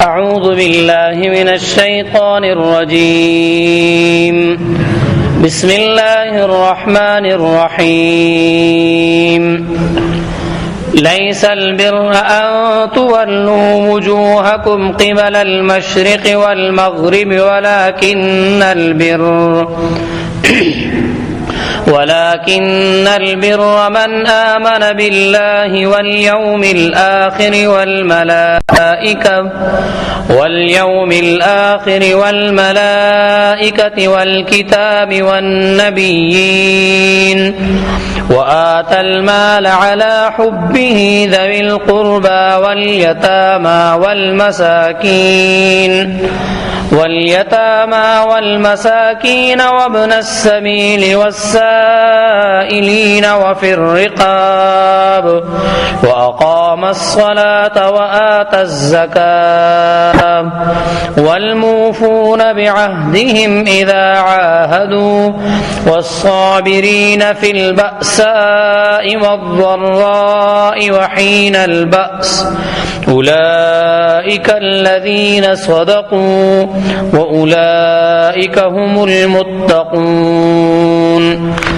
أعوذ بالله من الشيطان الرجيم بسم الله الرحمن الرحيم ليس البر أن تولوا وجوهكم قبل المشرق والمغرب ولكن البر من آمن بالله واليوم الآخر والملائكة والكتاب والنبيين وآتى المال على حبه ذوي القربى واليتامى وابن السبيل والسائلين وفي الرقاب وأقام الصلاة وآتى الزكاة والموفون بعهدهم إذا عاهدوا والصابرين في البأساء والضراء وحين البأس أولئك الذين صدقوا وأولئك هم المتقون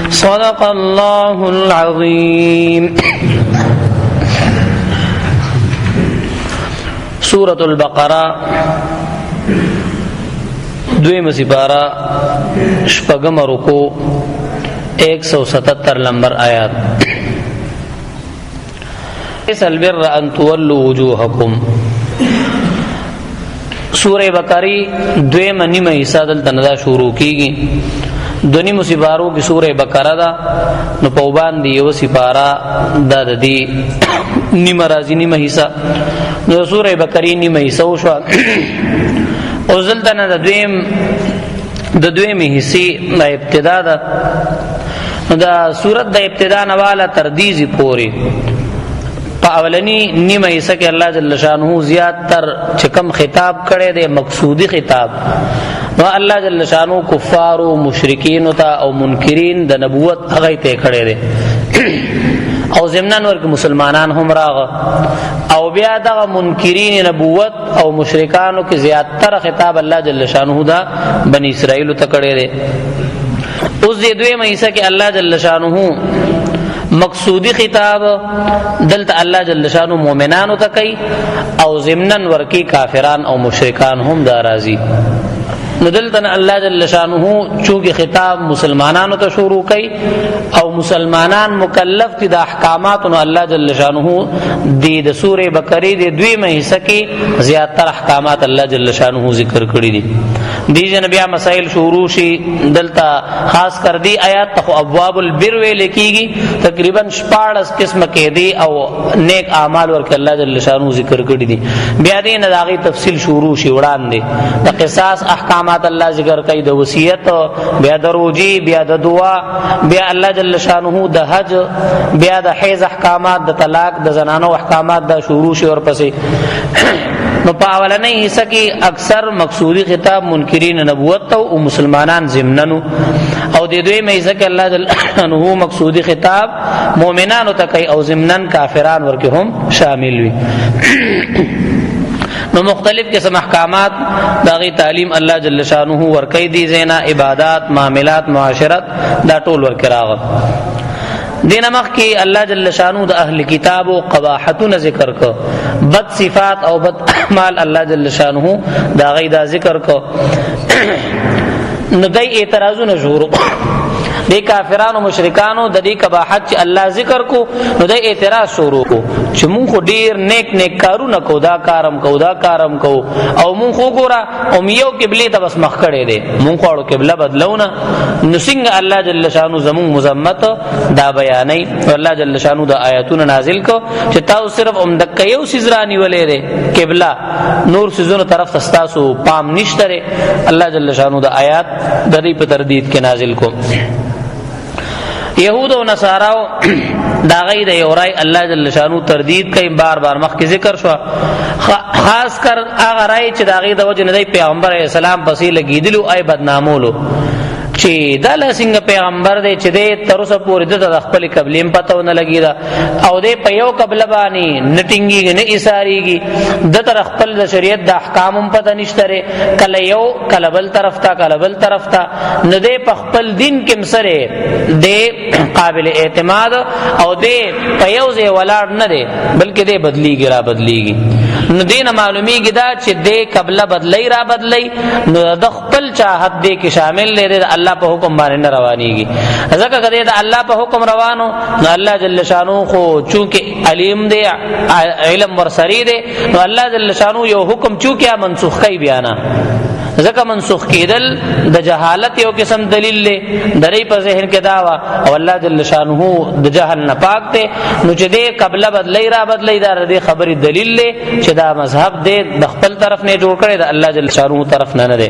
صدق الله العظيم. سورة البقرہ دویم سپارہ شپگم رکو 177 نمبر آیات. ليس البر ان تولوا وجوهكم. سورہ بقرہ دویم نیمه حصہ دلته ندا شروع کیږي. دونی مصیبارو کی سورہ بقرہ دا نو پوبان دی یو سپارہ دا دی نیمه رازی نیمه حصہ نو سورہ بقرہ نیمه حصہ وشو او زلتنه د دویم حصے د ابتدا دا سورت د ابتدا نواله تردیزی پوری په اولنی نیمه حصہ کې الله جل شانه زیات تر چکم خطاب کړي دے مقصودی خطاب نو الله جل شانه کفار او مشرکین او منکرین د نبوت هغه ته کړي دے او زمنان ورک مسلمانان هم راغ او بیا دغه منکرین نبوت او مشرکانو کې زیات تر خطاب الله جل شانه دا بنی اسرائیل ته کړي دے. اوس دې دویمه حصہ کې الله جل شانه مقصودی خطاب دلته الله جل شانو مؤمنانو ته کوي او ضمنن ورکی کافران او مشرکان هم دا راضی. نو دلته الله جل شانو چونکه خطاب مسلمانانو ته شروع کوي او مسلمانان مکلف دي د احکامات نو الله جل شانو د سوره بقره د دویمه حصہ کې زیاتره احکامات الله جل شانو ذکر کړی دي. دی جنبیا مسائل شروع شي دلته خاص کر دی آیات ته ابواب البر ویل کیږي تقریبا 14 قسم کې دی او نیک اعمال ورک الله جل شانو ذکر کړی دي. بیا دې نه داغي تفصیل شروع شي وړاندې د قصاص احکامات الله ذکر کوي د وصیت بیا د روزي بیا د دعا بیا الله جل شانو د حج بیا د حیض احکامات د طلاق د زنانو احکامات د شروع شي ورپسې نو په اولنۍ حصہ کې اکثر مقصودی خطاب منکرین نبوت او مسلمانان ضمنن او د دویمه حصہ کې الله جل شانه مقصودی خطاب مؤمنانو ته کوي او ضمنن کافران ورکه هم شامل وي. نو مختلف قسم احکامات داغی تعلیم الله جل شانه ورکی دی زینا عبادات معاملات معاشرت دا ټول ورکی راغ. دین مخ کی الله جل شانه د اهل کتاب او قباحتون ذکر کو بد صفات او بد اعمال الله جل شانه دا غی دا ذکر کو نو دای اعتراضونه شروع دی کافرانو مشرکانو د دې قباحت چې الله ذکر کو نو د اعتراض شروع کو چې مونږ ډیر نیک کارونه کو دا کارم کو او مونږ ګورا او یو قبله ته بس مخ کړي دي مونږ خو قبله بدلونه نو څنګه الله جل شانو زمون مذمت دا بیانې الله جل شانو د آیاتونه نازل کو چې تاسو صرف د کيو سزرانی ولې ده قبله نور سيزونو طرف تاسو پام نشته الله جل شانو د آیات د دې په تردید کې نازل کو. یهود و نصاراو دا غي د یورای الله جل شانو تردید کوي بار مخ کی ذکر شو خاص کر هغه راي چې دا غي د وجه نه دی پیغمبر اسلام پسې لګیدلو ای بدنامولو چې دا لسنګ پیغمبر دی چې دې تر اوسه پورې د خپل قبلیم پته نه لګی دا او دې په یو قبله باندې نټینګي نه ایثاریږي د تر خپل د شریعت د احکام هم پته نشته کله یو کله بل طرف ته کله بل طرف ته نه دې په خپل دین کې مسره دې قابل اعتماد او دې په یو ځای ولاړ نه دی بلکې دې بدلیږي را بدلیږي نو دین معلومیږي دا چې دې قبله بدلی را بدلی نو د خپل چاحت دې کې شامل دی د الله په حکم باندې نه روانيږي ځکه کله د الله په حکم روانو نو الله جل شانو خو چونکه علیم دی علم ورسری دی نو الله جل شانو یو حکم چونکه منسوخ کوي بیان ځکه منسوخ کېدل د جهالت یو قسم دلیل دی درې په ذهن کې داوا او الله جل شانه د جهل نه پاک دی نو چې دې قبله بدلی را بدلی دا د خبرې دلیل دی چې دا مذهب دې د خپل طرف نه جوړ کړي د الله جل شانه طرف نه دی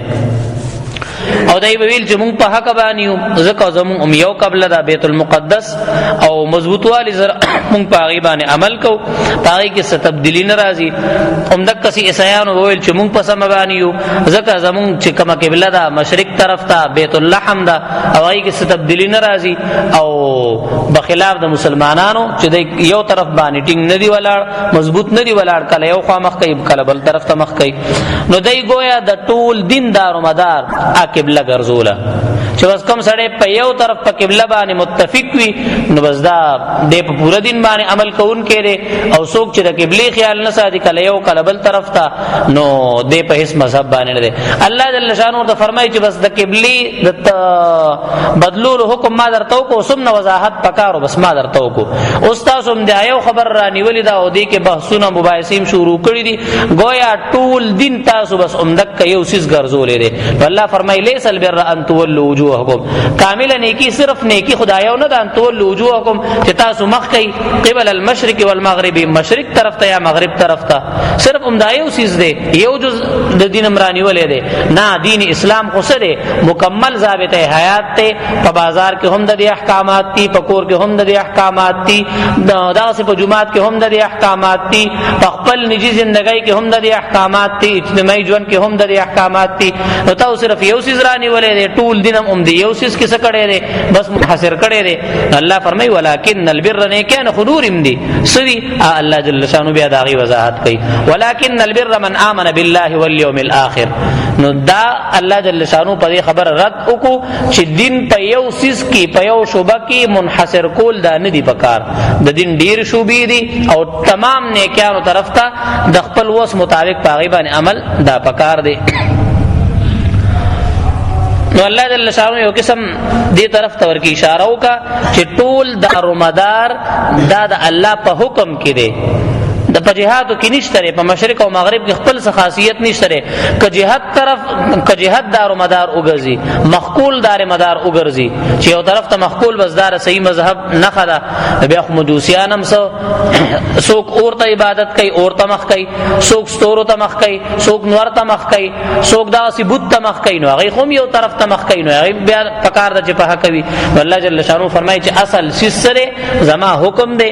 او دای ویل چې مونږ په حق باندې ځکه زمون یو قبله د بیت المقدس او مضبوطوالی زر مونږ په هغه باندې عمل کو پای کې څه تبدیلی ناراضي همدک کسي عیسایان ویل چې مونږ په سم باندې یو ځکه زمون چې کومه قبله ده مشرق طرف ته بیت اللحم ده او هغه کې څه تبدیلی ناراضي او بخلاف د مسلمانانو چې د یو طرف باندې ټینګ ندی ولاړ مضبوط ندی ولاړ کله یو خوا مخ کوي کله بل طرف ته مخ کوي نو دای گویا د ټول دین دارو مدار قبله ګرځوله چې بس کوم سړی په یو طرف په قبله باندې متفق وي نو بس دا د په پوره دین باندې عمل کوون کړي او څوک چې د قبله خیال نه ساتي کله یو کله بل طرف ته نو د په هیڅ مذهب باندې نه دی الله جل شانو ته فرمایي چې بس د قبله د بدلول حکم ما درته کو سمنه وضاحت پکارو بس ما درته کو استاد هم د یو خبر را نیولې دا او دی کې بحثونه مباحثیم شروع کړي دي گویا ټول دین تاسو بس عمدک یو سیس ګرځولې دي الله فرمایي لیس البر ان تولوا وجوهکم کامل نیکی صرف نیکی خدایو نه ان تولوا وجوهکم چې تاسو مخ کوي قبل المشرق والمغرب مشرق طرف ته یا مغرب طرف ته صرف عمدایو سیس دی یو جز د دین امرانی ولې دی نه دین اسلام خو سره مکمل ضابطه حیات ته په بازار کې هم د احکامات دي په کور کې هم د احکامات دي دغه په جمعات کې هم د احکامات دي په خپل نجی ژوندۍ کې هم د احکامات دي اجتماعي ژوند کې هم د احکامات دي نو تاسو صرف یو سیز رانی ولې دی ټول دینم دی یو سیز کې څه کړي دی بس منحصر کړي دی الله فرمایي ولکن البر نه کان خنورم دی سوي الله جل شانو بیا داغي وضاحت کوي ولکن البر من آمن بالله واليوم الاخر نو دا الله جل شانو په خبر رد وکړو چې دین په یو سیز کې په یو شوبه کې منحصر کول دا نه دی پکار د دین ډیر شوبې دي او تمام نیکانو طرف ته د خپل وس مطابق پاغي باندې عمل دا پکار دی نو الله جل شانو یو قسم دې طرف ته ورکی اشاره وکا چې ټول دارومدار دا د الله په حکم کې دی د په جهادو کې نشته په مشرق او مغرب کې خپل څه خاصیت نشته ک جهاد طرف ک جهاد دار مدار وګرځي مخکول دار مدار وګرځي چې یو طرف ته مخکول بسدار صحیح مذهب نه خدا بیا خو مجوسیان هم څوک اورته عبادت کوي اورته مخ کوي څوک ستورو ته مخ کوي څوک نور ته مخ کوي څوک دا سی بت ته مخ کوي نو هغه خو یو طرف ته مخ کوي نو هغه بیا پکار د چې په حق کوي الله جل شانو فرمایي چې اصل سره زما حکم دی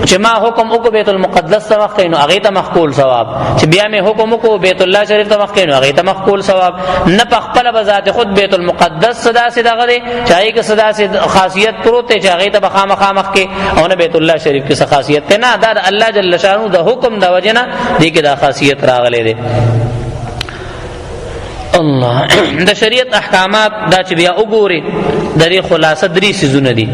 چې ما حکم وکړ بیت المقدس مخ کینو هغه ته مخکول ثواب چې بیا مې حکم کو بیت الله شریف ته مخ کینو هغه ته مخکول ثواب نه په خپل بذات خود بیت المقدس صدا سے دغه چاہیے کہ صدا سے خاصیت پروته چې هغه ته بخامه مخ کې او نه بیت الله شریف کې څه خاصیت نه دا الله جل شانو د حکم د وجنه دې کې دا خاصیت راغلي دي الله د شریعت احکامات دا چې بیا وګوري د دې خلاصه درې سيزونه دي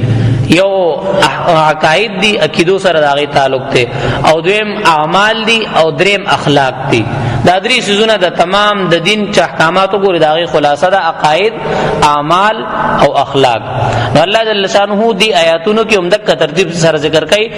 یو عقاید دی عقیدو سره داغه تعلق ته او دویم اعمال دی او دریم اخلاق دی دا درې سيزونه د تمام د دین چ احکاماتو ګوري داغه خلاصه د عقاید اعمال او اخلاق نو الله جل شانه دی آیاتونو کې عمدک ترتیب سره ذکر کوي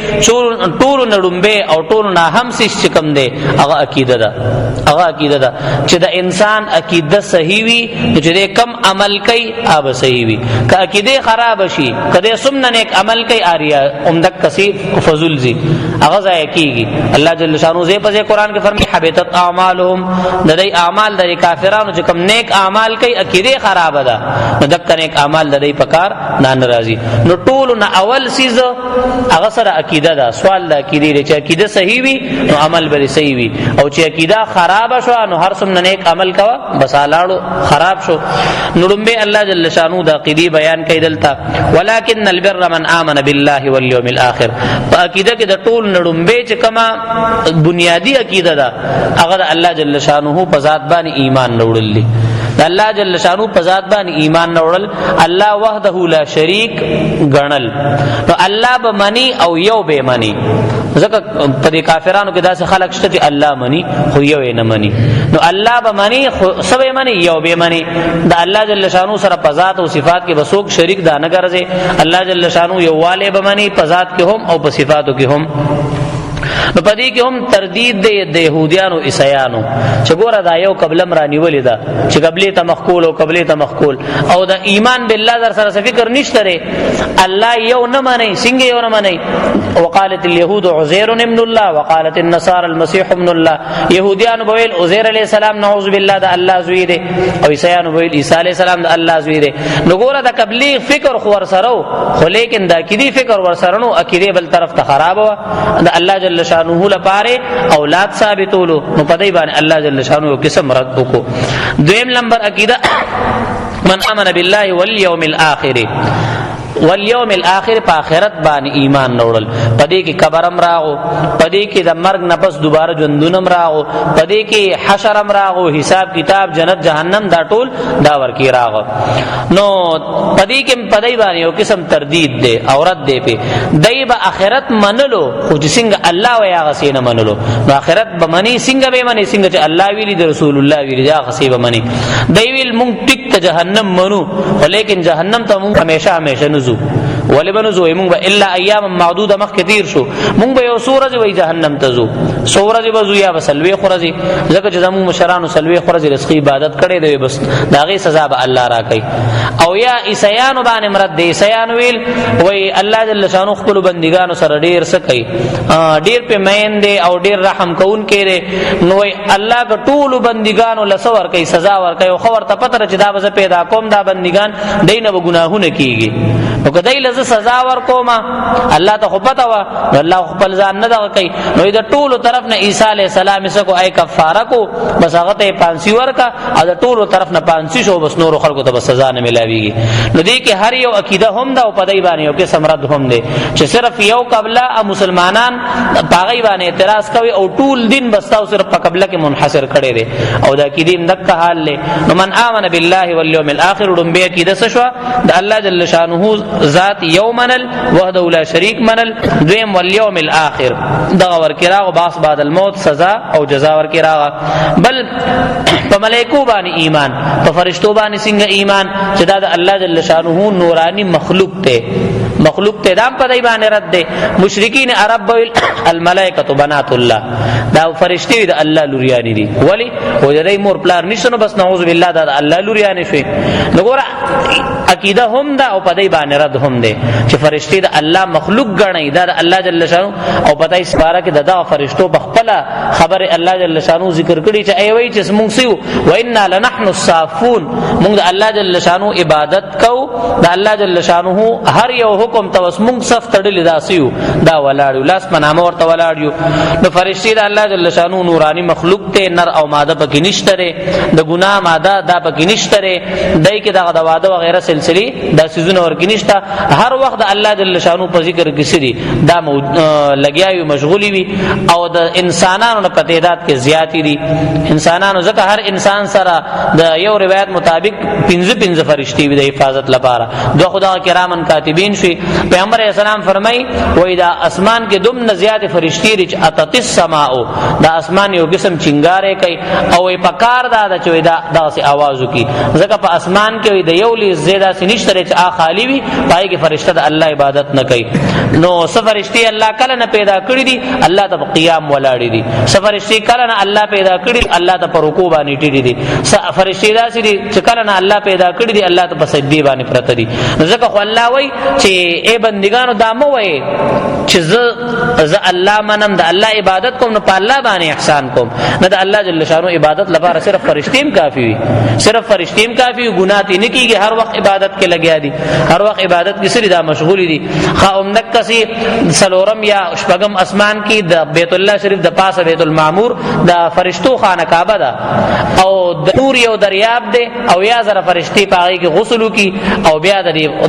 ټول نړمبه او ټول نه هم سې کم دی هغه عقیده ده چې د انسان عقیده صحیح وي چې کم عمل کوي اب صحیح وي که عقیده خراب شي کله سمنه نیک عمل کوي اریا عمدک کسی فضل زی هغه ځای کیږي. الله جل شانو زې په قرآن کې فرمایي حبطت اعمالهم، د دې اعمال د کافرانو چې کوم نیک اعمال کوي عقیده خراب ده، نو دک نیک اعمال د دې پکار نه ناراضي. نو ټول نه اول سیز هغه سره عقیده ده. سوال د عقیده چې عقیده صحیح وي نو عمل به صحیح وي، او چې عقیده خراب شو نو هر څومره نیک عمل کوا بس الاړو خراب شو. نړمبه الله جل شانو د عقیده بیان کوي دلته ولکن البر من آمن بالله والیوم الاخر. په عقیده کې د ټول نړمبه چې کما بنیادی عقیده ده هغه الله جل شانو په ذات باندې ایمان وروړل دي. الله جل شانو په ذات باندې ایمان وروړل، الله وحده لا شریک ګڼل. نو الله به منی او یو به منی. ځکه په دې کافرانو کې داسې خلک شته چې الله منی خو یو نه منی. نو الله به منی خو سبه منی یو به منی. د الله جل شانو سره په ذات او صفات کې بسوک شریک دا نه ګرځي. الله جل شانو یو والے به منی په ذات کې هم او په صفاتو کې هم. نو پدې کې هم تردید دی د يهوديانو عیسایانو چې ګوره دا یو قبلم رانی ولې دا چې قبله ته مخکول او قبله ته مخکول او د ایمان بالله در سره فکر نشته ری. الله یو نه مانی څنګه یو نه مانی. وقالت اليهود عزير ابن الله وقالت النصارى المسيح ابن الله. يهوديان بویل عزير علیہ السلام نعوذ بالله د الله زوی دی، او عیسایانو بویل عیسی علیہ السلام د الله زوی دی. نو ګوره د قبلی فکر خو ور سره خو لیکن د عقیدی فکر ور سره نو عقیده بل طرف ته خراب و. د الله جل شانه لپاره اولاد ثابتولو نو پدای باندې الله جل شانه قسم رد وکړو. دویم نمبر عقیده من امن بالله والیوم الاخر. والیوم الاخر په آخرت باندې ایمان نوړل. پدې کې قبرم راغو، پدې کې د مرګ نه پس دوباره ژوندونم راغو، پدې کې حشرم راغو، حساب کتاب جنت جهنم دا ټول دا ورکی راغو. نو پدې کې پدې باندې یو قسم تردید دی اورت دی په دای به آخرت منلو خو څنګه الله ویا غسینه منلو. نو آخرت به منی څنګه به منی څنګه چې الله ویلی د رسول الله ویلی دا غسی به منی. دی ویل مونږ ټیک ته جهنم منو ولیکن جهنم ته مونږ همیشه همیشه نزو ولی بنزو مونږ به الا ایام معدوده مخ کثیر شو. مونږ به یو سورج وی جهنم ته زو سورج به زو یا بسلوي خورزي ځکه چې زمو مشرانو سلوي خورزي رزق عبادت کړي دی بس داغه سزا به الله را کوي. او یا عیسایانو باندې مراد دی عیسایانو ویل وی الله جل شانو خپل بندګانو سره ډیر څه کوي، ډیر په مین دی او ډیر رحم کون کړي. نو وی الله که ټول بندګانو لسور کوي سزا ور کوي او خبر ته پتر چې دا به پیدا کوم دا بندګان دینه ګناهونه کیږي. نو کدی لز سزا ور کوما الله ته خو پتا وا الله خپل ځان نه دغه کوي. نو د ټولو طرف نه عیسی علی السلام سکو ای کفاره کو بس هغه ته پانسی ورکا او د ټولو طرف نه پانسی شو بس نور خلکو ته بس سزا نه ملاویږي. نو دې کې هر یو عقیده هم دا او پدای باندې یو کې سمرد هم دی چې صرف یو قبله مسلمانان پاغي باندې اعتراض کوي او ټول دین بس تاسو صرف په قبله کې منحصر کړي دي او دا کې دین دک حال له. نو من امن بالله والیوم الاخر دم به کې د سشوا د الله جل شانه ذات یومنل وحده لا شریک منل. دویم والیوم الاخر دا ور کراغ باس بعد الموت سزا او جزا ور کراغ. بل په ملائکو باندې ایمان، په فرشتو باندې څنګه ایمان چې دا د الله جل شانه نورانی مخلوق ته دام په دای باندې رد ده. مشرکین عرب الملائکه بنات الله دا فرشتي د الله لوریانی دي ولی وجدای مور پلار نشنو بس نعوذ بالله دا الله لوریانی شي. نګور عقیده هم دا او په دای باندې رد هم ده چې فرشتي د الله مخلوق غنئ دا د الله جل شانو او پتاي سپاره کې دغه فرشتو بخپله خبر الله جل شانو ذکر کړي چې ای وای چې موږ سیو و انا لنحن الصافون موږ د الله جل شانو عبادت کو د الله جل شانو هر یو حکم توس موږ صف تړل داسیو دا ولاړو لاس منامه ورته ولاړو. نو فرشتي د الله جل شانو نورانی مخلوق ته نر او ماده پکې نشته د ګناه ماده دا پکې نشته دای کې دغه د واده وغیرہ سلسله دا سيزونه ورګ نشته. هر وخت الله جل شانو په ذکر کې سړي دا لګیاوي مشغولي وي او د انسانانو په تعداد کې زیاتی دي. انسانانو ځکه هر انسان سره د یو روایت مطابق 15 فرشتي وي د حفاظت لپاره. دو خدا کرامن کاتبین شي. پیغمبر اسلام فرمای وای دا اسمان کې دومره زیات فرشتي رچ اتت السماء دا اسمان یو قسم چنګاره کوي او په کار دا چې دا داسې आवाज وکي ځکه په اسمان کې د یو لې زیاده سنشتره چې خالی وي پای کې فرشته د الله عبادت نه کوي. نو سفرشتي الله کله نه پیدا کړی دي الله ته قیام ولاړی دي. سفرشتي کله نه الله پیدا کړی الله ته پر رکوع باندې ټیټی دي. سفرشتي داسې دي چې کله نه الله پیدا کړی دي الله ته په سجدي باندې پرته دي. ځکه خو الله وای چې اے بندگانو دا مو وای چې ز الله منم د الله عبادت کوم نو په الله باندې احسان کوم نه د الله جل شانو عبادت لپاره صرف فرشتیم کافی وي صرف فرشتیم کافی ګناه تی نه کیږي هر وخت عبادت کې لګیا دي هر وخت عبادت کې سری دا مشغول دي خاوم نکسی سلورم یا شپږم اسمان کې د بیت الله شریف د پاسه بیت المعمور د فرشتو خانه کعبه ده او د نور یو دریاب ده او یا زره فرشتي پاږي کې غسل کی او بیا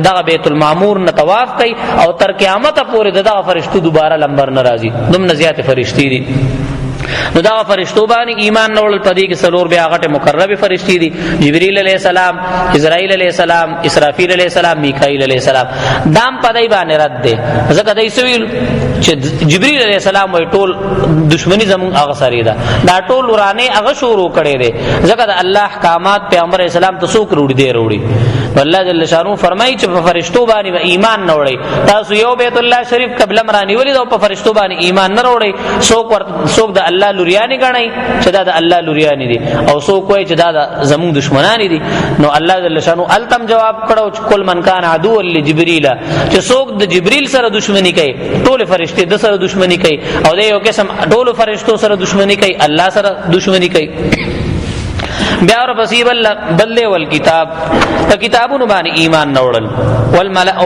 دغه بیت المعمور نه طواف کوي او تر قیامت پورې دغه فرشتو دوباره لمبر ناراضي دومره زیات فرشتي دي نو دا فرشتو باندې ایمان نوړل پدې کې سلور بیا غټه مقربه فرشتي دي جبرئیل علیہ السلام اسرائیل علیہ السلام اسرافیل علیہ السلام میکائیل علیہ السلام دام پدای باندې رد ده ځکه دای سویل چې جبرئیل علیہ السلام وای ټول دشمنی زمون هغه سری ده دا ټول ورانه هغه شروع کړي دي ځکه د الله احکامات پیغمبر اسلام ته څوک وروړي دی وروړي الله جل شانو فرمایي چې په فرشتو باندې ایمان نه وړي تاسو یو بیت الله شریف قبله مرانی ولید او په فرشتو باندې ایمان نه وړي څوک د الله لوریانی غنئ چې دا د الله لوریانی دي او څوک وایي چې دا د زموږ دشمنان دي نو الله جل شانو التم جواب کړو چې کل من کان عدو لجبريل چې څوک د جبريل سره دشمنی کوي ټول فرشتي د سره دشمنی کوي او د یو قسم ټول فرشتو سره دشمنی کوي الله سره دشمنی کوي بیا اور بصیب بل والکتاب په کتابونو باندې ایمان نوړل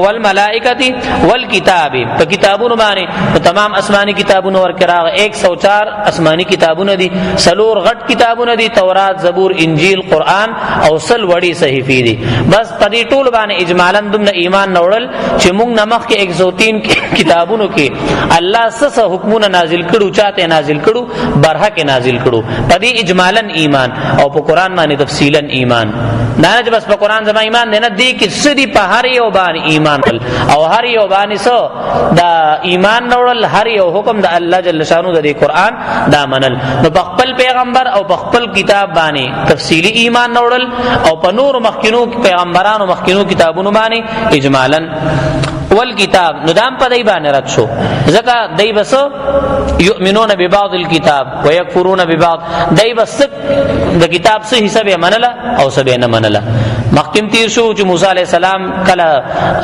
والملائکه والکتاب په کتابونو باندې تمام آسمانی کتابونو ورکراغ 104 آسمانی کتابونه دي سلور غټ کتابونه دي تورات زبور انجیل قران او سل وړي صحیفې دي بس په دې ټول باندې اجمالاً دمن ایمان نوړل چې موږ نمخ کې 103 کتابونو کې الله سس حکمونه نازل کړو چاته نازل کړو برحه کې نازل کړو په دې اجمالاً ایمان او په قران باندې تفصیلا ایمان نه بس په قران زما ایمان نه دی کې سړي په هر یو باندې ایمان او هر یو باندې سو دا ایمان نوړل هر یو حکم د الله جل شانو د قران دا منل نو په خپل پیغمبر او په خپل کتاب باندې تفصیلی ایمان نوړل او په نور مخکینو پیغمبرانو مخکینو کتابونو باندې اجمالا والکتاب ندام په دای باندې رات شو ځکه دای بس یؤمنون ببعض الكتاب ويكفرون ببعض دای بس د کتاب څخه حساب منله او سبه نه منله مخکیم تیر شو چې موسی علی السلام کله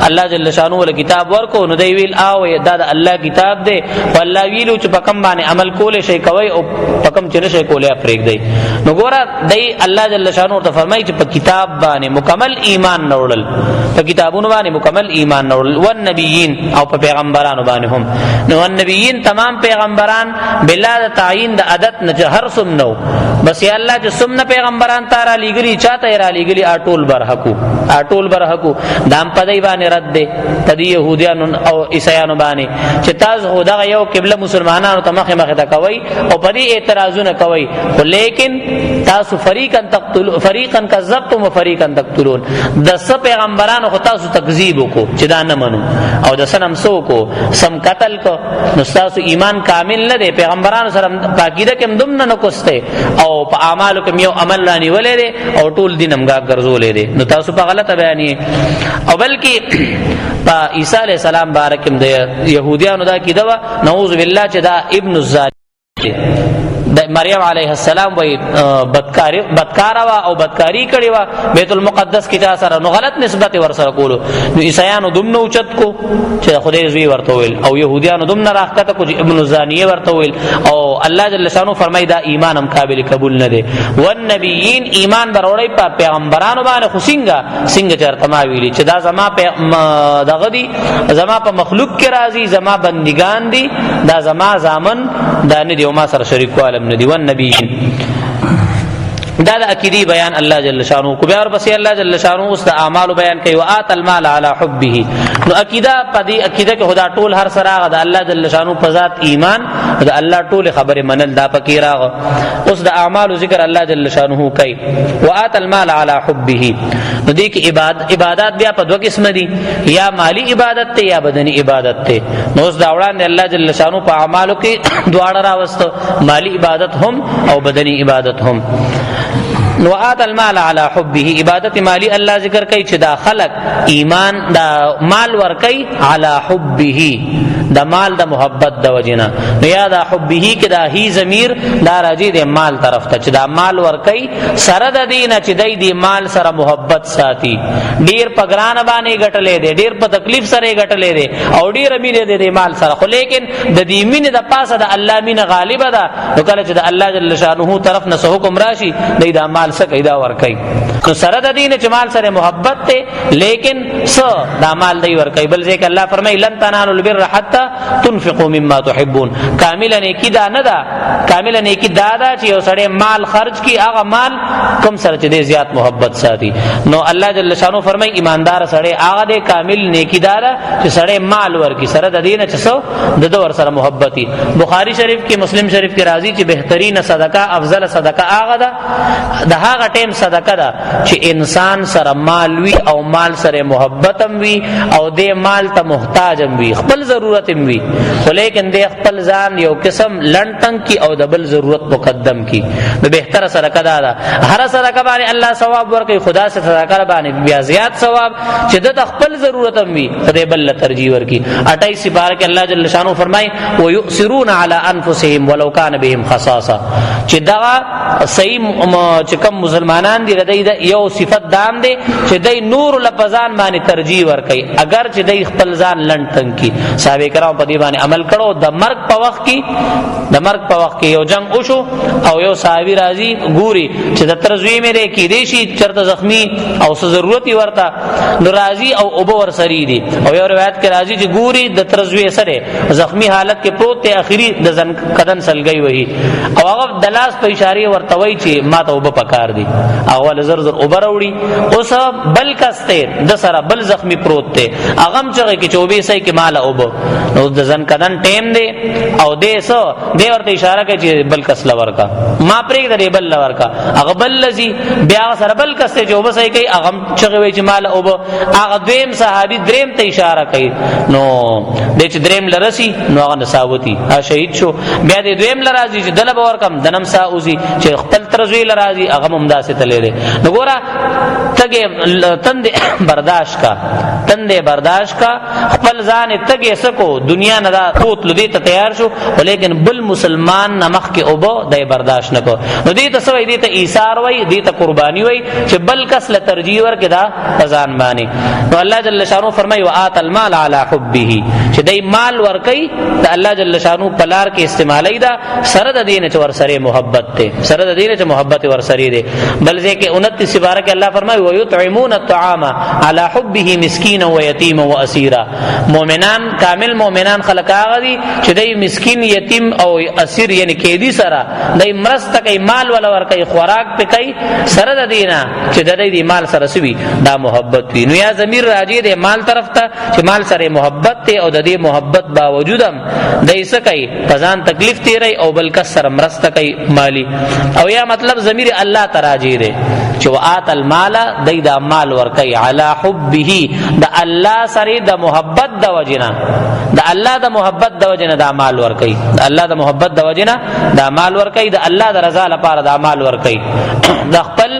الله جل شانو ول کتاب ورکو نو دی ویل او دا د الله کتاب دی والله ویلو چې پکم باندې عمل کول شي کوي او پکم چې نشي کولای افریک دی نو ګوره دی الله جل شانو ته فرمایي چې په کتاب باندې مکمل ایمان نوړل په کتابونو باندې مکمل ایمان نوړل والنبیین او په پیغمبرانو باندې هم نو النبیین تمام پیغمبران بلا تعین د عادت نه هر سم نو بس یا الله چې سم پیغمبران تارا لګلی چاته را لګلی اټول برحقو دام پدای باندې رد ده پدی يهوديان او عیسایانو باندې چې تاسو خدای یو قبله مسلمانانو ته مخه تا کوي او پدی اعتراضونه کوي لیکن تاسو فریقا کذبتم وفریقا تقتلون د س پیغمبرانو خو تاسو تکذیب وکړو چې دا نه منو او د سنم سو کو سم قتل کو نو تاسو ایمان کامل نه دی پیغمبرانو سره پاکیده کې دم نه کوسته او په اعمالو کې یو عمل رانی ولې دی او ټول دین همغه ګرځولې دی نو تاسو په غلطه بیانې او بلکې په عیسی علی السلام بارکم د يهوديانو دا کیده نعوذ بالله چې دا ابن الزانی مریم علیہ السلام وای بدکارا وا او بدکاری کړي وا بیت المقدس کې چا سره نو غلط نسبت ور سره کولو نو عیسایانو دومره اوچت کو چې خدای زوی ورته ویل او يهوديانو دومره راخته کو چې ابن الزانیه ورته ویل او الله جل شانو فرمای دا ایمان هم قابل قبول نه دی والنبیین ایمان بروړی په پیغمبرانو باندې خصینګه چرته ما ویلی چې دا زما دغه دی زما په مخلوق کې راضی زما بندگان دي دا زما زامن دا نه دی او ما سره شریک عالم ندی والنبیین دا د عقیدی بیان الله جل شانو کو بیا اور بس الله جل شانو اس د اعمال بیان کوي وات المال علی حبه نو عقیده پدی عقیده کې خدا ټول هر سراغ د الله جل شانو په ذات ایمان د الله ټول خبره منل دا پکې راغ اوس د اعمال ذکر الله جل شانو کوي وات المال علی حبه نو دې کې عبادت بیا په دوه قسم دي یا مالی عبادت ته یا بدنی عبادت ته نو اوس دا وړاندې الله جل شانو په اعمالو کې دواړه راوست مالی عبادت هم او بدنی عبادت هم نو آت المال علی حبه عبادت مالی الله ذکر کوي چې دا خلق ایمان دا مال ور کوي علی حبه دا مال دا محبت دا وجنا نو یا دا حبه کې دا هی ضمیر دا راځي د مال طرف ته چې دا مال ور کوي سره د دینه چې دای دی مال سره محبت ساتي ډیر پګران باندې غټلې دي ډیر په تکلیف سره غټلې دي او ډیر مینه دي مال سره خو لیکن د دې مینه د پاسه د الله مینه غالب ده نو کله چې د الله جل شانه طرف نه حکم راشي دای دا مال سره کیدا ور کوي نو سره د دینه چې مال سره محبت ته لیکن دا مال دی ور کوي بل ځکه الله فرمایي لن تنالوا البر حتى تنفقوا مما تحبون کامل نیکی دا نه دا کامل نیکی دا دا چې یو سړی مال خرج کی هغه مال کم سره چې دې زیات محبت ساتي نو الله جل شانو فرمای ایماندار سړی هغه دې کامل نیکی دار چې سړی مال ورکی سره د دینه چې سو د دور سره محبتي بخاری شریف کې مسلم شریف کې راځي چې بهترین صدقه افضل صدقه هغه دا د هغه ټیم صدقه دا چې انسان سره مال وی او مال سره محبتم وی او دې مال ته محتاجم وی خپل ضرورت وی ولیکن دې خپل ځان یو قسم لنټنګ کی او د بل ضرورت مقدم کی د بهتره صدقه دا هر صدقه باندې الله ثواب ورکړي خدا سے صدقه باندې بیا زیات ثواب چې د خپل ضرورت وی خدای بل ترجیح ورکړي 28 سپاره کې الله جل شانو فرمای و یؤثرون علی انفسهم ولو کان بهم خصاصه چې دا صحیح چې کوم مسلمانان دي ردی یو صفت دام دي چې دای نور لپزان باندې ترجیح ورکړي اگر چې دای خپل ځان لنټنګ کی صحابه کرام په دې باندې عمل کړو د مرګ په وخت کې یو جنگ وشو او یو صحابي راځي ګوري چې د ترزوی مې کې دي شي چرته زخمی او څه ضرورت ورته نو راځي او ابو ور سری دي او یو روایت کې راځي چې ګوري د ترزوی سره زخمی حالت کې پروت ته اخیری د ځن کدن سلګي وਹੀ او هغه د لاس په اشاره ورته وای چې ما ته وب پکار دي اول زر زر اوبر وړي اوس بل کسته د سره بل زخمی پروت ته اغم چغه کې 24 سای کې مال اوب نو د ځن کدن ټیم دی او دې سو دې ورته اشاره کوي چې بل کس لور کا ما پرې د بل لور کا هغه بل لذي بیا سره بل کس ته 24 سای کوي اغم چغه وای چې مال اوب هغه دویم صحابي دریم ته اشاره کوي نو د چې دریم لرسي نو هغه نساوتی شهید شو بیا د دویم لرازي چې دله باور کم دنم ساوزي چې خپل ترزوی لرازي هغه ممدا سے تلې ده نو ګورا تګه تند برداشت کا خپل ځان تګه سکو دنیا نه دا پوت لدی ته تیار شو ولیکن بل مسلمان نمخ کې اوبو د برداشت نکو نو دې ته سوې دې ته ایثار وای دې ته قربانی وای چې بل کس له ترجیح ور کې دا ځان باندې نو الله جل شانو فرمای وآت المال علی حبه چې دای مال ور کوي د الله جل شانو پلار کې استعمالای دا سره د دین چې ور سره محبت ته سره د دین چې محبت ور سره دي بل ځکه 29 سپاره کې الله فرمای ويطعمون الطعام علی حبه مسکینا و یتیما و اسیرا مؤمنان کامل مؤمنان خلق هغه دي چې دای مسکین یتیم او اسیر یعنی قیدی سره دای مرسته کوي مال ولا ور کوي خوراک په کوي سره د دینه چې د دې مال سره سوي دا محبت وي نو یا ضمیر راځي د مال طرف ته چې مال سره محبت ته او د دې محبت باوجودم دای څه کوي پزان تکلیف تیری او بل کس سره مرسته کوي مالی او یا مطلب ضمیر الله تراجی دی چې وآت المال دای دا مال ور کوي علی حبه د الله سره د محبت د وجنا د الله د محبت د وجنا د مال ور کوي د الله د محبت د وجنا د مال ور کوي د الله د رضا لپاره د مال ور کوي د خپل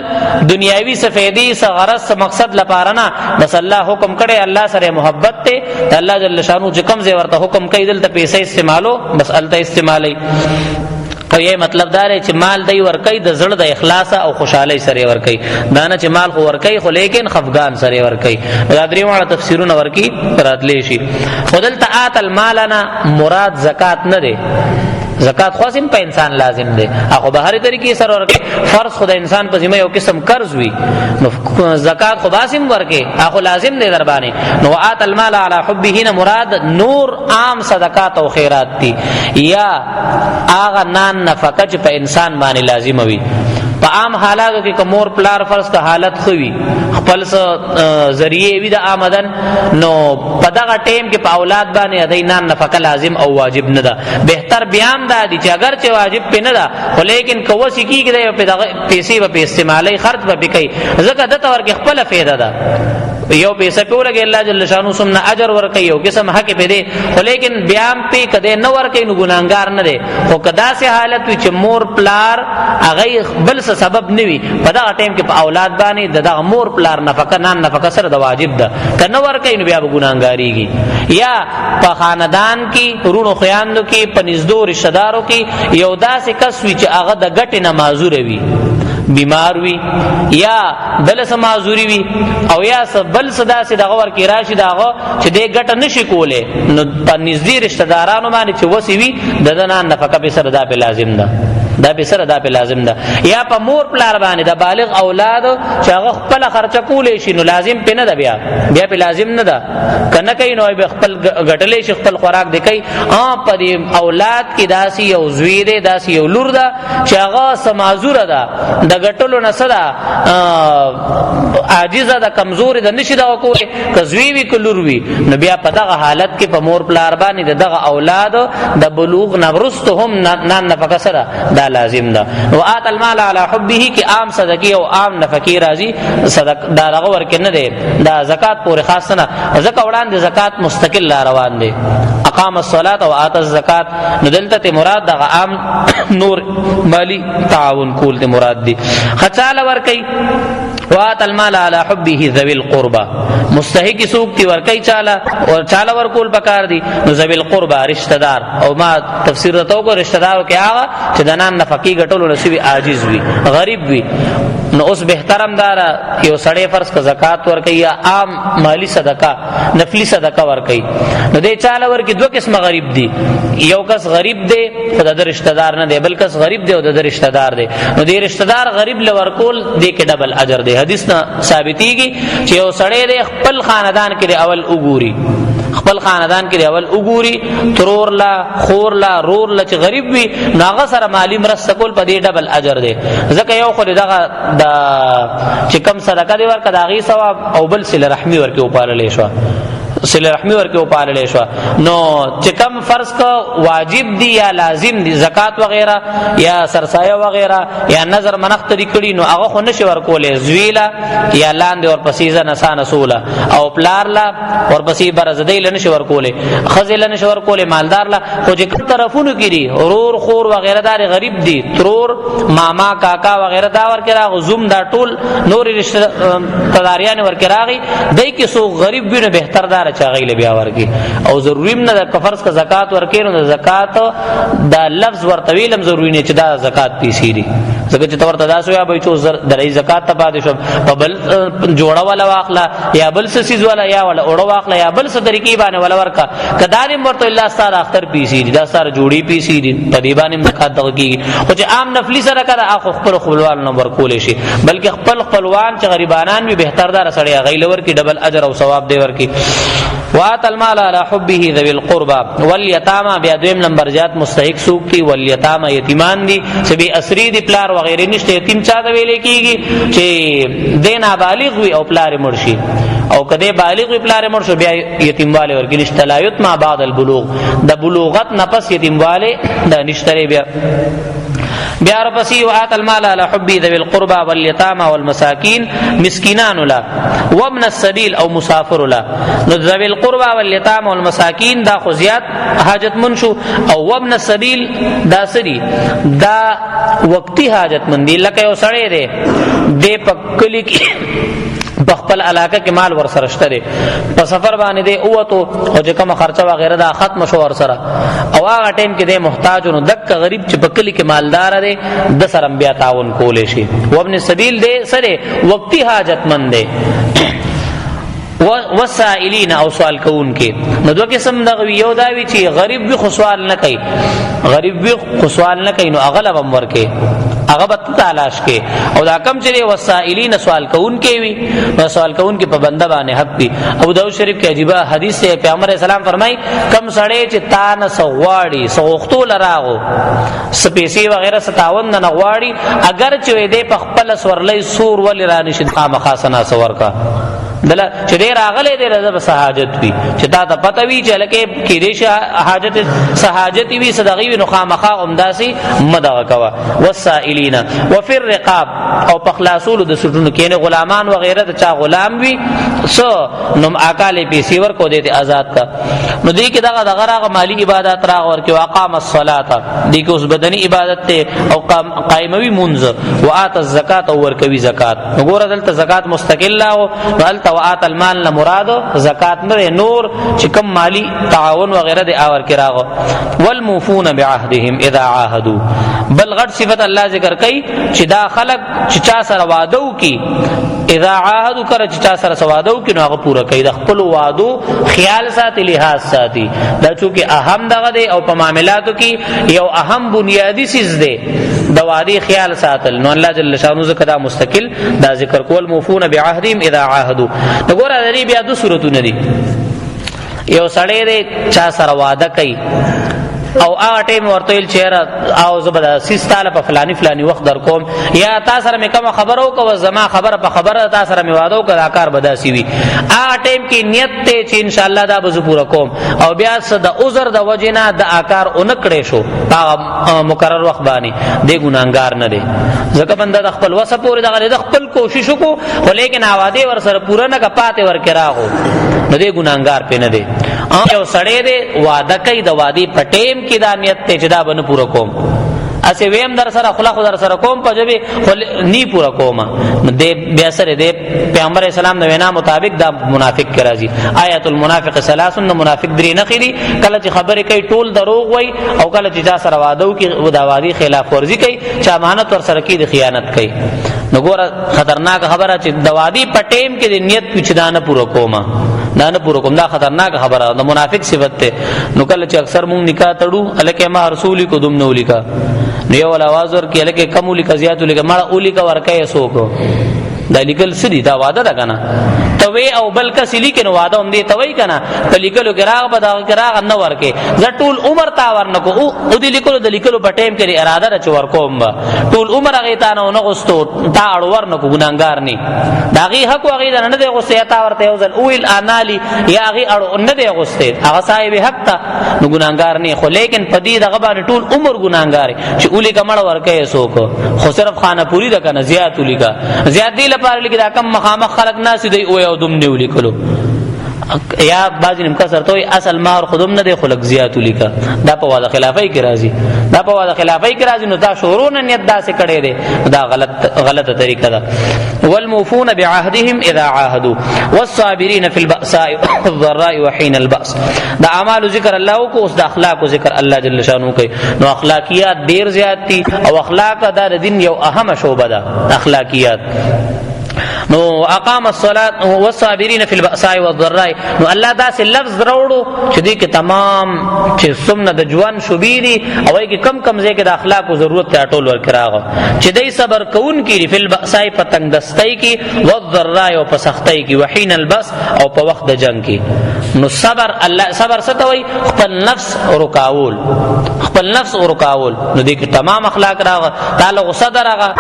دنیاوی سفیدی غرض مقصد لپاره نه بس الله حکم کړي الله سره محبت ته الله جل شانو چې کوم ځای ورته حکم کوي دلته پیسې استعمالو بس الته استعمالي او یې مطلب دا دی چې مال دی ور کوي د زړه د اخلاص او خوشحالي سره ور کوي دا نه چې مال خو ور کوي خو لیکن خفغان سره ور کوي دا درې واړه تفسیرونه ور کوي راتلې شي خدلته آت المالنا مراد زکات نه دی زکات خاصم په انسان لازم دی هغه به هر طریقې سره ورکه فرض خدای انسان په ذمہ یو قسم قرض وي نو زکات خو باسم ورکه هغه لازم دی در باندې نو آت المال علی حبه نه مراد نور عام صدقات او خیرات دي یا هغه نان نفقه چې په انسان باندې لازم وي په عام حالاتو کې کومور پلار فرض کا حالت خوي خپل ذریعہ وی د آمدن نو په دغه ټیم کې په اولاد باندې ادای نان نفقه لازم او واجب نه ده بهتر بیان دا دي چې اگر چې واجب پې نه ده خو لیکن کوسی کیږي په دغه پیسې په استعمالي خرج به کوي ځکه د تور کې خپل فایده ده یو پیسې په لګي الله جل شانو سمنا اجر ورکي یو قسم حق په دې خو لیکن بیا په کده نه ورکي نو ګناګار نه دی خو کدا سه حالت وي چې مور پلار هغه بل څه سبب نوي په دا ټیم کې په اولاد باندې دغه مور پلار نفقه نان نفقه سره د واجب ده کنه ورکي نو بیا ګناګاریږي یا په خاندان کې ورونو خیاندو کې په نږدې رشتہ دارو کې یو داسې کس وي چې هغه د ګټ نه معذور وي بیمار وي یا بل څه معذوري وي او یا بل څه داسې دغه ورکی راشي دغه چې دې ګټه نشي کوله نو په نږدې رشتہ دارانو باندې چې وسی وي د نه نفقه به سره دا به لازم ده دا به سره دا به لازم ده یا په مور پلار باندې د بالغ اولاد چې هغه خپل خرچه کولې شي نو لازم پنه ده بیا به لازم نه ده کنه کین نو به خپل غټلې شي خپل خوراک دی کوي په دې اولاد کې داسي یو زوی دی داسي یو لور ده چې هغه سمازوره ده د غټلو نه صدا عاجزه ده کمزوري ده نشي دا کوي کزوی وی کلور وی نو بیا په دغه حالت کې په مور پلار باندې دغه اولاد د بلوغ نورستهم نان نفقه سره دا لازم ده وآت المال على حبه کی عام صدقه او عام نفقه راضی صدق دا رغور کې نه ده دا زکات پورې خاص نه زکات وړاندې زکات مستقل روان دي اقام الصلاه او آت الزکات ندلته مراد دا عام نور مالی تعاون کول دي مراد دي خچاله ور کوي وآت المال على حبه ذوي القربى مستحق سوق تی ور کوي چاله او چاله ور کول پکار دي ذوي القربى رشتہ دار او ما تفسیر تو کو رشتہ دارو کې هغه چې دنان نفقي غټولو نشي عاجز وي غریب وي نو اوس بهترم دار یو سړی فرض کا زکات ور کوي یا عام مالی صدقه نفلی صدقه ور کوي نو دې چاله ور کې دوه قسم غریب دي یو کس غریب دی خدای د رشتہ دار نه دی بل کس غریب دی او د رشتہ دار دی نو دې رشتہ دار غریب لور کول دې کې ډبل اجر دی حدیث نه ثابتيږي چې یو سړی دی خپل خاندان کې اول وګوري خپل خاندان کې اول وګوري ترور لا خور لا رور لا چې غریب وي ناغه سره مالی مرسته کول په دې ډبل اجر دی ځکه یو خو دغه د چې کم صدقه دی ورکړه داغي ثواب او بل سله رحمی ورکه وپاللې شو صله رحمی ورکه وپاللې شو نو چې کم فرض کا واجب دی یا لازم دی زکات وغیرہ یا سرسایه وغیرہ یا نظر منخ طریقړي نو هغه خو نشي ورکولې زویلا یا لاندې اور پسیزه نسانه سولا او پلار لا اور پسې برزدی لنشي ورکولې خزل نشي ورکولې مالدار لا خو چې کوم طرفونو کړي اورور خور وغیرہ دار غریب دی ترور ماما کاکا وغیرہ دا ورکړه غزوم دا ټول نور رشتہ داریان ورکړاغي دای کې سو غریب وینه بهتر دار چا غیله بیا ورکی او ضروری نه د کفرس کا زکات ورکې نو زکات دا لفظ ورتویلم ضروری نه چې دا زکات پیسې دي ځکه چې تورته داسو یا به چې درې زکات ته پاتې شو په بل جوړه ولا واخلا یا بل سیز ولا یا ولا اوړه واخلا یا بل څه طریقې باندې ولا ورکا کدارم ورته الله ستاره اختر پیسې دي دا ستاره جوړي پیسې دي په دې باندې زکات دغه خو چې عام نفلی سره کړه اخو خپل خپلوان نو ورکول شي بلکې خپل خپلوان چې غریبانان به بهتر دار سړی غیله ورکی ډبل اجر او ثواب دی ورکی وات المال على حبه ذوي القربى واليتامى بیا دویم نمبر جات مستحق سوق کی واليتامى یتیمان دي چې به اسری دي پلار وغیرہ نشته یتیم چا د ویلې کیږي چې دینا بالغ وي او پلار مرشي او کده بالغ وي پلار مرشي بیا یتیم والے ورګی نشته لا یت ما بعد البلوغ د بلوغت نفس یتیم والے د نشته بیا بیا رپسی وآت المال على حبه ذوي القربى واليتامى والمساكين مسکینان لا وابن السبيل او مسافر لا ذوي القربى واليتامى والمساكين دا خزيات حاجت منشو او وابن السبيل دا سری دا وقتی حاجت مندی لکه یو سړی دی د پکلی بخپل علاقه کې مال ور سره شته په سفر باندې دی او ته او چې کوم خرچه وغیرہ دا ختم شو ور سره او هغه ټیم کې دی محتاج نو دک غریب چې بکلی کې مالدار دی د سره بیا تعاون کولې شي وابن السبيل دی سره وقتی حاجت مند دی وسائلین او سوال کون کې نو دوه قسم دغه یو دا وی چې غریب به سوال نه کوي غریب به سوال نه کوي نو اغلب امر کې هغه به تلاش کې او دا کم چې وسائلین سوال کون کې وی نو سوال کون کې په بنده باندې حق دی ابو داؤد شریف کې عجیب حدیث ہے پیغمبر اسلام فرمای کم سړی چې تا نه سغواړي سغختو لراغو سپیسی وغیرہ ستاون نه غواړي اگر چې دې په خپل سورلې سور ول رانی شد خامخاسنا سور کا دله چې ډیر اغله دې رضا حاجت وي چې تا ته پته وي چې لکه کې دې حاجت حاجت وي صدقې وي نو خامخا امداسي مدغه کوا والسائلین وفي الرقاب او په خلاصولو د سټونو کې نه غلامان و غیره د چا غلام وي سو نو اکاله پیسې ورکو دې آزاد کا نو دې کې دغه راغه مالی عبادت راغ ورکو اقام الصلاه دې کې اوس بدني عبادت ته او قائموي منځ وات الزکات او ورکوي زکات وګوره دلته زکات مستقل لا او دلته وات المال نه مراد زکات نه نور چې کم مالی تعاون وغیرہ د اور کې راغو والموفون بعهدهم اذا عاهدوا بل غټ صفت الله ذکر کوي چې دا خلق چې چا سره وعده وکي اذا عاهدوا کر چې چا سره وعده وکي نو هغه پورا کوي د خپل وعدو خیال ساتي لحاظ ساتي دا چونکه اهم دغه دی او په معاملاتو کې یو اهم بنیادی چیز دی د وعده خیال ساتل نو الله جل شانو ذکر دا مستقل دا ذکر کول موفون بعهدهم اذا عاهدوا وګوره د دې بیا د سورتونه دي یو سړی دې چا سره وعده کوي او هغه ټیم ورته ویل چیرې او زبر سیستاله په فلانی فلانی وخت در کوم یا تاسو سره مې کوم خبرو کو زما خبره په خبره تاسو سره مې وعده وکړه کار بداسي وي هغه ټیم کې نیت ته چې ان شاء الله دا به پورا کوم او بیا د عذر د وجینا د آکار اونکړې شو هغه مقرر وخت باندې د ګناګار نه دی ځکه بنده د خپل وسه پورې د خپل کوشش وکړو خو لیکن اواده ور سره پورا نه کپاته ور کراغو نه دی ګناګار پې نه دی یو سړی دی وعده کوي د وادي پټیم کی دا نیت ته چې دا بنه پورا کوم اسی ویم در سره خلا خو در سره کوم په جبه نی پورا کوم دې بیا سره دې پیغمبر اسلام د وینا مطابق دا منافق کی راځي آیت المنافق ثلاث منافق درې نه خېدي کله چې خبره کوي ټول دروغ وای او کله چې چا سره وعده کوي دا وادي خلاف ورزي کوي چې امانت ور سره کوي د خیانت کوي نو ګوره خطرناک خبره چې د وادي پټیم کې د نیت پچدانه پورا کوما نه پورا کوم دا خطرناک خبره د منافق صفت ته نو کله چې اکثر مونږ نکاح تړو الکه ما رسولی کو دم نو لیکا نو یو आवाज ور کې الکه کم لیکا زیات لیکا مړه اولی کا ورکه سوکو دا لیکل سدي دا وعده ده کنه توي او بل کس لیکن وعده هم دي توي کنه په لیکلو کې راغ په دا کې راغ نه ورکه ز ټول عمر تا ورنکو او دې لیکلو د لیکلو په ټیم کې اراده را چور کوم ټول عمر هغه تا نه غوستو تا اړور نه کو ګناګار نه داغي حق هغه نه دی غوسه تا ورته یو ځل اویل انالي یا هغه اړو نه دی غوسته هغه صاحب حق تا نو ګناګار نه خو لیکن پدې دغه باندې ټول عمر ګناګار چې اولی کمړ ورکه سوک خو صرف خانه پوری ده کنه زیات لیکا زیات دی لپاره لیکدا کم مخامخ خلق ناس دی او یو دم نیو لیکلو یا بعضی نم کسر توي اصل مار خودم نه دی خلق زیات لیکا دا په واده خلافای کی راضی دا په واده خلافای کی راضی نو دا شورون نیت دا سے کړي دی دا غلطه طریقه ده والموفون بعهدهم اذا عاهدوا والصابرين في البأساء والضراء وحين البأس دا اعمال ذکر الله کو اوس د اخلاق ذکر الله جل شانو کوي نو اخلاقیات ډیر زیات دي او اخلاق دا د دین یو اهم شوبه ده اخلاقیات نو اقام الصلاه والصابرين في البأساء والضراء نو الله دا سه لفظ راوړو چې دې کې تمام چې سمنه د جوان شوبېری او کې کم کم ځای کې د اخلاق او ضرورت ته ټول ورکراغه چې دې صبر کوون کې في البأساء پتنګ دستای کې والضراء او په سختۍ کې وحين البأس او په وخت د جنگ کې نو صبر الله صبر ستوي خپل نفس رکاول خپل نفس رکاول نو دې کې تمام اخلاق راغه تعالی غصه درغه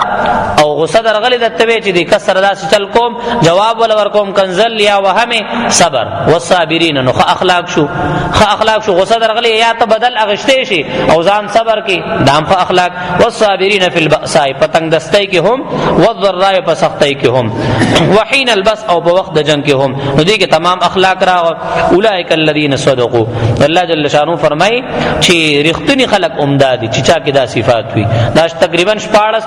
او غصه درغلي د توی چې دې کسر داس چل کوم جواب ول ورکوم کنزل یا وهمه صبر والصابرین نو اخلاق شو غصه درغلی یا ته بدل اغشته شي او ځان صبر کې دام اخلاق والصابرین فی البأساء پتنګ دستای کې هم والضراء په سختای کې هم وحین البس او په وخت د جنگ کې هم نو دې کې تمام اخلاق راغ اولئک الذین صدقوا الله جل شانو فرمای چې رښتینی خلق امدادي چې چا کې دا صفات وي دا تقریبا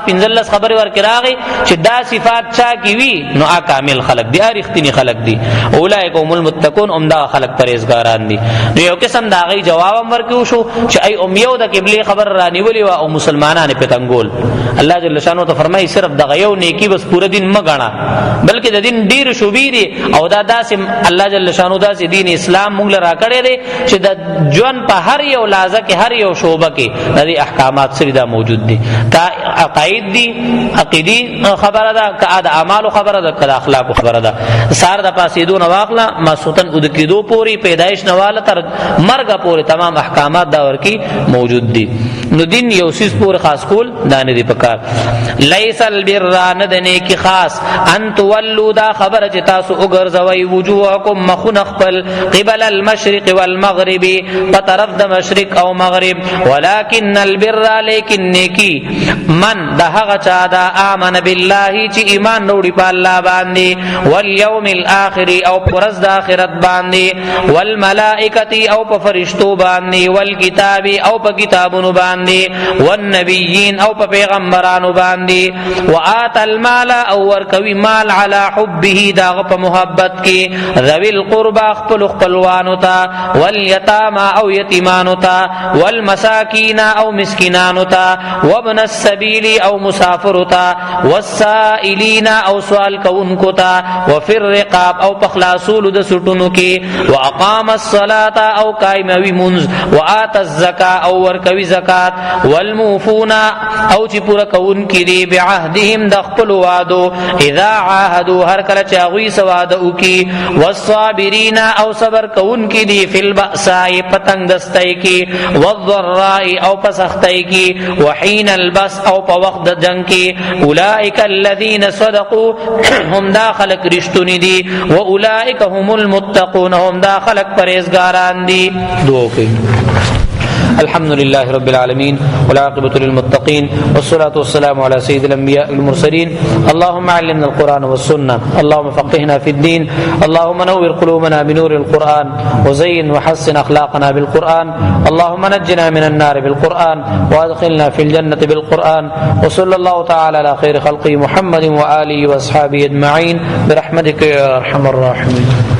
15 خبره ورکړه راغی چې دا صفات چا کی وی نو کامل خلق دی ارختنی خلق دی اولئک هم المتقون امدا خلق پرهیزګاران دي نو یو قسم دا غي جواب ورکو شو چې ای امیو د قبله خبر رانی ولی او مسلمانانه پتنګول الله جل شانو ته فرمای صرف د غيو نیکی بس پورا دین مګاڼه بلکې د دین ډیر شوبې دي او دا داسې الله جل شانو داسې دین اسلام موږ لرا کړی دی چې د ژوند په هر یو لحظه کې هر یو شوبه کې د احکامات سره دا موجود دي تا عقاید دي عقیدی خبره ده که د اعمال خبره ده که د اخلاق خبره ده سار د پاسیدو نواقلا مسوتن ود کیدو پوری پیدایش نواله تر مرګ پوری تمام احکامات دا ورکی موجود دي نو دین یو سیس پور خاص کول دانه دی پکار لیس البر ندنه کی خاص ان تولوا دا خبر چې تاسو وګرځوي وجوهکم مخنخبل قبل المشرق والمغرب په طرف د مشرق او مغرب ولكن البر لیکن نیکی من دا هغه چا دا امن بالله چې ایمان وروړي په الله باندې والیوم الاخر او پرز د اخرت باندې والملائکه او په فرشتو باندې والکتاب او په کتابونو باندې والنبیین او په پیغمبرانو باندې وآت المال او ورکوي مال على حبه داغ په محبت کې ذوی القربى خپل خپلوانو ته والیتاما او یتیمانو ته والمساکین او مسکینانو ته وابن السبیل او مسافر ته والسائلین او سوال کوونکو ته وفي الرقاب او په خلاصولو د سټونو کې واقام الصلاة او قائموي منز وآت الزکاة او ورکوي زکات والموفون او چې پورا کون کی دی بعهدهم د خپل وعدو اذا عاهدوا هر کله چې هغه سواد او کی والصابرین او صبر کون کی دی فی البأساء پتنگ دستای کی والضراء او پسختای کی وحین البس او په وخت د جنگ کی اولئک الذین صدقوا هم داخل کرشتونی دی واولئک هم المتقون هم داخل پرهیزګاران دی دعا کوي الحمد لله رب العالمين والعاقبة للمتقين والصلاة والسلام على سيد الأنبياء المرسلين اللهم علمنا القرآن والسنة اللهم فقهنا في الدين اللهم نور قلوبنا بنور القرآن وزين وحسن أخلاقنا بالقرآن اللهم نجنا من النار بالقرآن وأدخلنا في الجنة بالقرآن وصلى الله تعالى على خير خلقه محمد وآله وأصحابه أجمعين برحمتك يا أرحم الراحمين.